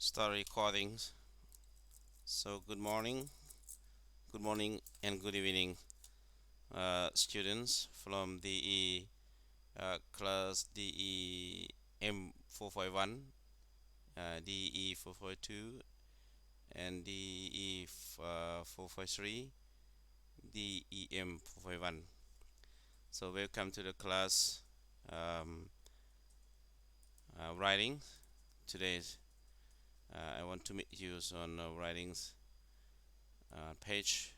Start recordings. So good morning and good evening, students from the class DE M451, DE452, and DE453, DEM451. So welcome to the class um, writing. Today I want to meet you on writings page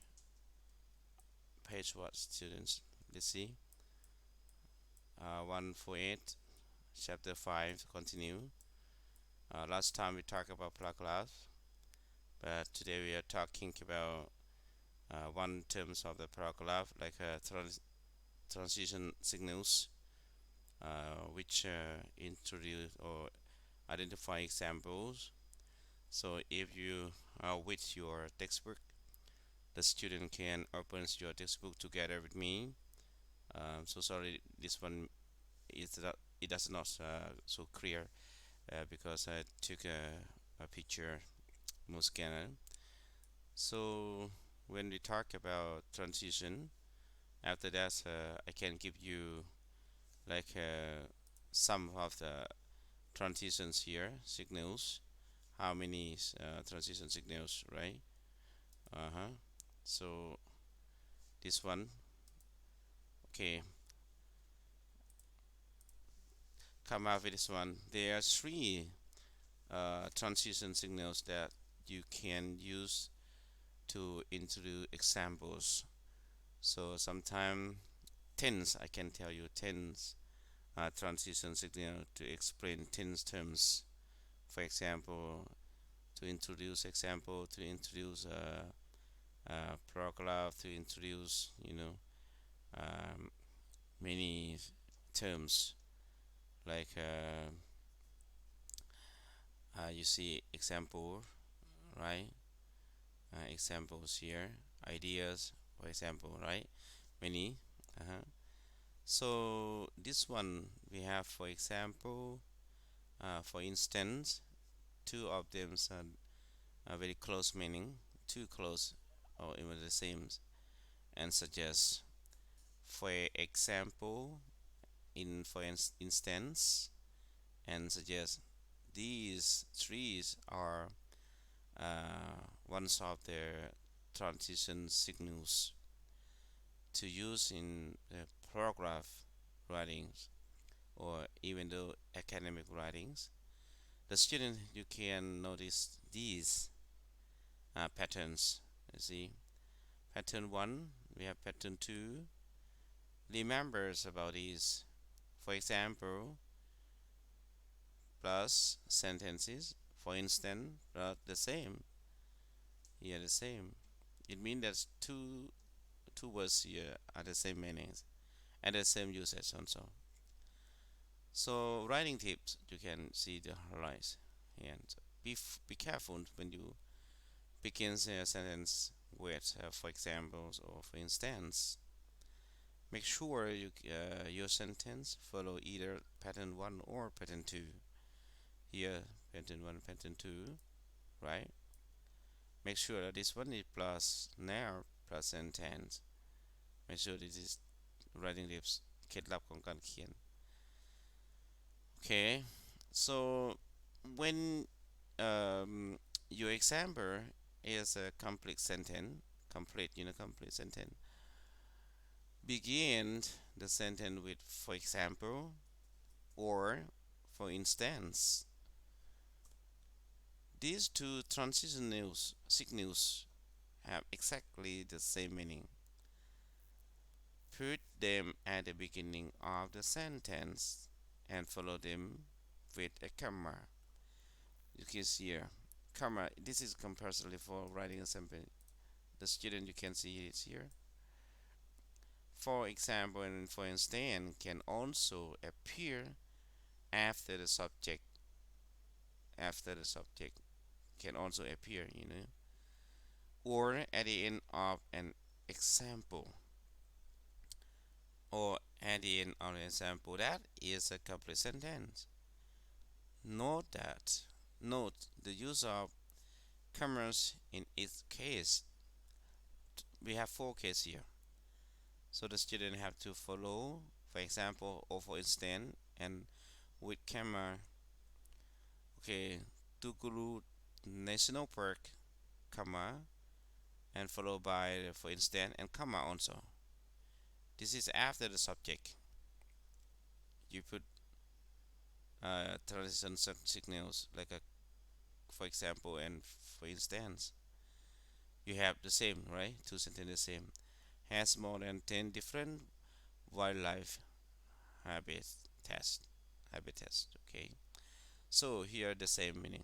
what students? Let's see. 148, chapter 5, continue. Last time we talked about paragraph, but today we are talking about one terms of the paragraph, like transition signals, which introduce or identify examples. So if you are with your textbook, the student can open your textbook together with me. So sorry, this one is that it does not so clear because I took a picture no scanner. So when we talk about transition, after that I can give you like some of the transitions here, signals. How many transition signals, right? Uh-huh. So this one, okay, come out with this one. There are three transition signals that you can use to introduce examples. So sometime tens, I can tell you tens transition signal to explain tens terms. For example, to introduce paragraph, to introduce um, many terms like you see example, right? Examples here, ideas, for example, right? Many. Uh-huh. So this one we have, for example, for instance, two of them are very close meaning, too close or even the same, and suggest, for example, instance, and suggest these trees are one of their transition signals to use in paragraph writings or even though academic writings. The student, you can notice these patterns. You see, pattern 1, we have pattern 2. Remembers about these. For example, plus sentences. For instance, the same. Here the same. It means that two words here are the same meanings and the same usage also. So writing tips, you can see the highlights. And be careful when you begin a sentence with, for examples or for instance. Make sure your sentence follow either pattern 1 or pattern 2. Here, pattern 1, pattern 2, right? Make sure that this one is plus now present tense. Make sure this is writing tips เคล็ดลับของการเขียน Okay, so when your example is a complete sentence, complete sentence, begin the sentence with for example or for instance. These two transition signals have exactly the same meaning. Put them at the beginning of the sentence and follow them with a comma. You can see here, comma. This is compulsory for writing a sentence. The student, you can see it here. For example and for instance can also appear after the subject. After the subject can also appear, or at the end of an example, or at the end of an example. That is a complete sentence. Note that note the use of cameras in each case. We have four cases here, so the student have to follow, for example, or for instance, and with camera. Okay, Tukulu National Park, comma, and followed by, for instance, and comma also. This is after the subject. You put transition signals like a, for example, and for instance. You have the same, right? Two sentences the same. Has more than 10 different wildlife habitats. Habitats. Okay. So here the same meaning.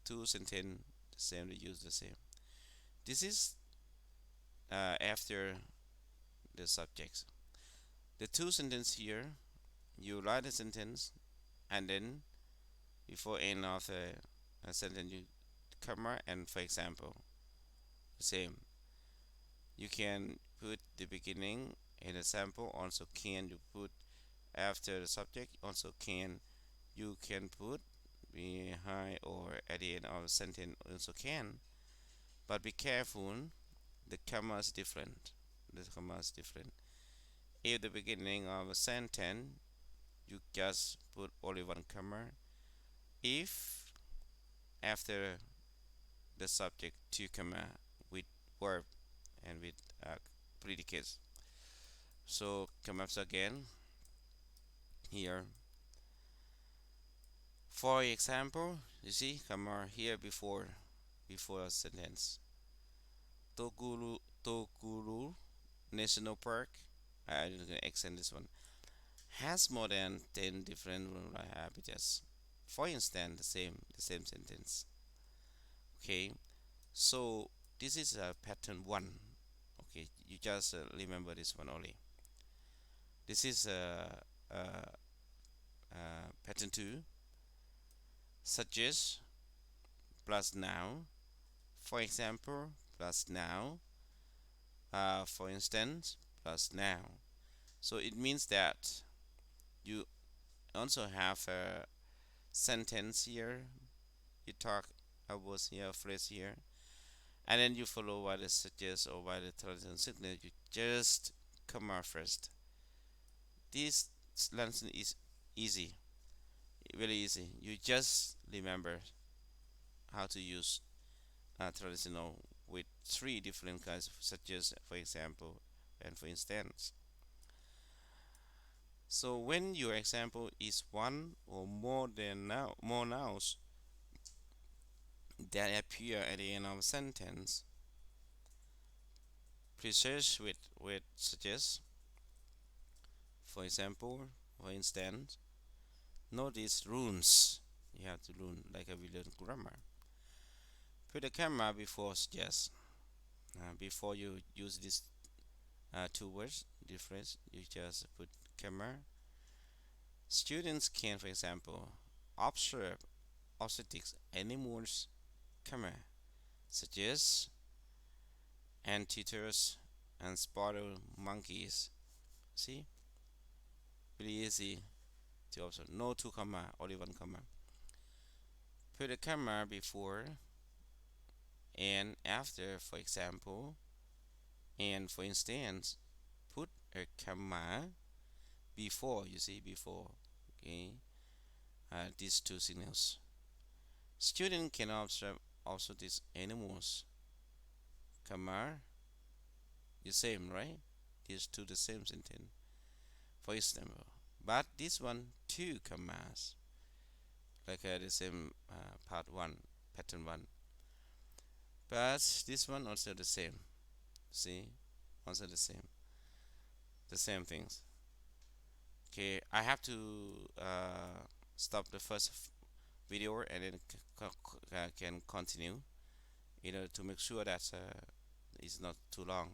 Two sentences the same. They use the same. This is after the subjects. The two sentences here, you write the sentence, and then before end of the sentence you comma and for example. Same. You can put the beginning in a sample. Also can you put after the subject. Also can you can put behind or at the end of a sentence. Also can. But be careful. The comma is different. The comma is different. If the beginning of a sentence you just put only one comma. If after the subject two comma with verb and with predicates. So commas again here. For example, you see comma here before a sentence. Tokuru National Park. I'm gonna extend this one. Has more than 10 different wildlife habitats. For instance, the same sentence. Okay, so this is pattern one. Okay, you just remember this one only. This is pattern two. Suggest plus now. For example, plus now. For instance, plus now. So it means that you also have a sentence here. You talk about here, phrase here, and then you follow by the suggest or by the transition signal. You just comma first. This lesson is easy, really easy. You just remember how to use traditional with three different kinds of suggest, for example, and for instance. So when your example is one or more nouns that appear at the end of a sentence, precise with suggest, for example, for instance, notice runes. You have to learn like we learn grammar. Put the camera before suggest. Before you use these two words difference, you just put camera. Students can, for example, observe exotic animals, camera, such as anteaters and spotted monkeys. See, really easy to observe. No two comma, only one comma. Put a comma before and after, for example, and for instance, put a comma before. You see, before. Okay, these two signals. Student can observe also these animals. Comma, the same, right? These two the same sentence. For example, but this one two commas, like the same part one, pattern one. But this one also the same. See, also the same things. Okay, I have to stop the first video and then can continue, to make sure that it's not too long.